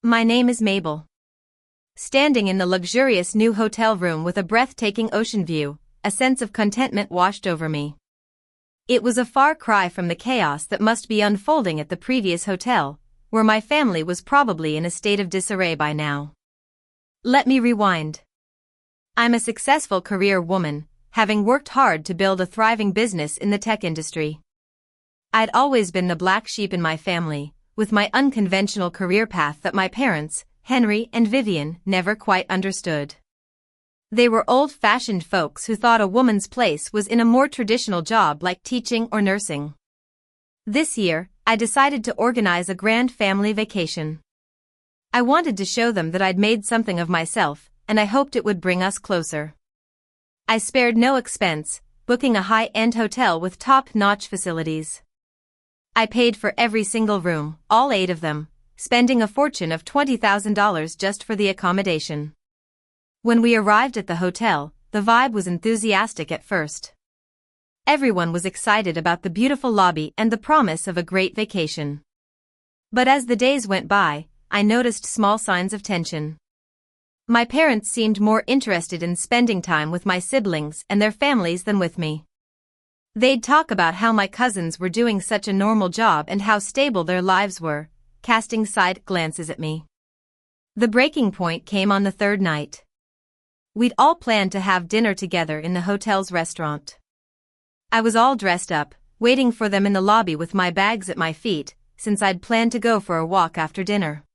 My name is Mabel. Standing in the luxurious new hotel room with a breathtaking ocean view, a sense of contentment washed over me. It was a far cry from the chaos that must be unfolding at the previous hotel, where my family was probably in a state of disarray by now. Let me rewind. I'm a successful career woman, having worked hard to build a thriving business in the tech industry. I'd always been the black sheep in my family, with my unconventional career path that my parents, Henry and Vivian, never quite understood. They were old-fashioned folks who thought a woman's place was in a more traditional job like teaching or nursing. This year, I decided to organize a grand family vacation. I wanted to show them that I'd made something of myself, and I hoped it would bring us closer. I spared no expense, booking a high-end hotel with top-notch facilities. I paid for every single room, all 8 of them, spending a fortune of $20,000 just for the accommodation. When we arrived at the hotel, the vibe was enthusiastic at first. Everyone was excited about the beautiful lobby and the promise of a great vacation. But as the days went by, I noticed small signs of tension. My parents seemed more interested in spending time with my siblings and their families than with me. They'd talk about how my cousins were doing such a normal job and how stable their lives were, casting side glances at me. The breaking point came on the 3rd night. We'd all planned to have dinner together in the hotel's restaurant. I was all dressed up, waiting for them in the lobby with my bags at my feet, since I'd planned to go for a walk after dinner.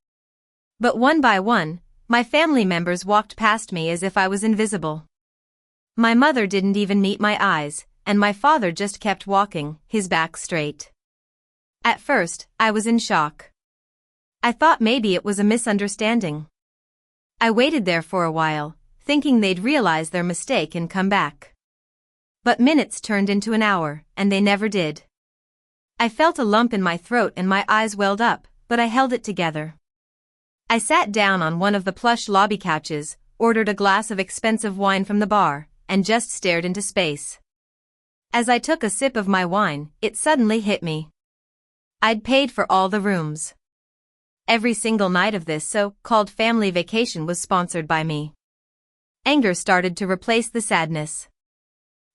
But one by one, my family members walked past me as if I was invisible. My mother didn't even meet my eyes, and my father just kept walking, his back straight. At first, I was in shock. I thought maybe it was a misunderstanding. I waited there for a while, thinking they'd realize their mistake and come back. But minutes turned into an hour, and they never did. I felt a lump in my throat and my eyes welled up, but I held it together. I sat down on one of the plush lobby couches, ordered a glass of expensive wine from the bar, and just stared into space. As I took a sip of my wine, it suddenly hit me. I'd paid for all the rooms. Every single night of this so-called family vacation was sponsored by me. Anger started to replace the sadness.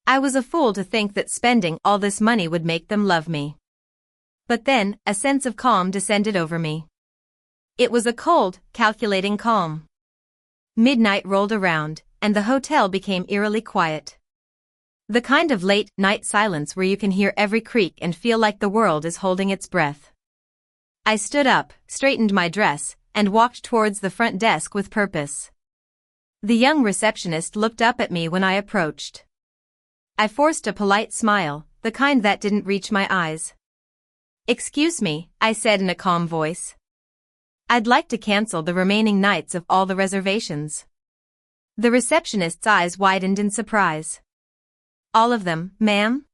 I was a fool to think that spending all this money would make them love me. But then, a sense of calm descended over me. It was a cold, calculating calm. Midnight rolled around, and the hotel became eerily quiet. The kind of late-night silence where you can hear every creak and feel like the world is holding its breath. I stood up, straightened my dress, and walked towards the front desk with purpose. The young receptionist looked up at me when I approached. I forced a polite smile, the kind that didn't reach my eyes. "Excuse me," I said in a calm voice. "I'd like to cancel the remaining nights of all the reservations." The receptionist's eyes widened in surprise. "All of them, ma'am?"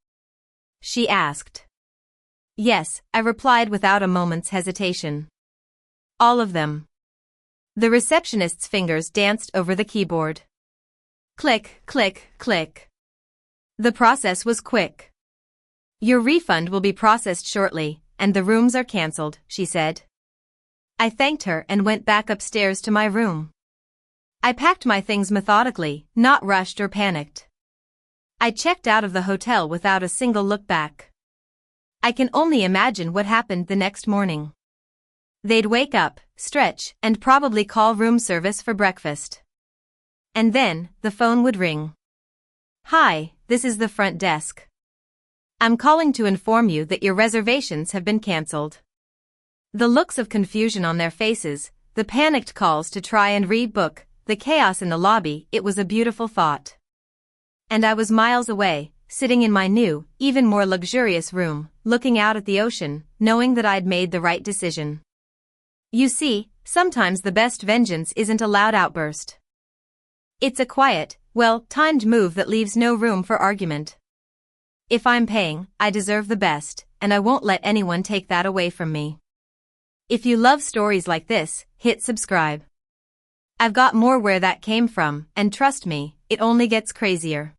she asked. "Yes," I replied without a moment's hesitation. "All of them." The receptionist's fingers danced over the keyboard. Click, click, click. The process was quick. "Your refund will be processed shortly, and the rooms are cancelled," she said. I thanked her and went back upstairs to my room. I packed my things methodically, not rushed or panicked. I checked out of the hotel without a single look back. I can only imagine what happened the next morning. They'd wake up, stretch, and probably call room service for breakfast. And then, the phone would ring. "Hi, this is the front desk. I'm calling to inform you that your reservations have been cancelled." The looks of confusion on their faces, the panicked calls to try and rebook, the chaos in the lobby, it was a beautiful thought. And I was miles away, sitting in my new, even more luxurious room, looking out at the ocean, knowing that I'd made the right decision. You see, sometimes the best vengeance isn't a loud outburst. It's a quiet, well-timed move that leaves no room for argument. If I'm paying, I deserve the best, and I won't let anyone take that away from me. If you love stories like this, hit subscribe. I've got more where that came from, and trust me, it only gets crazier.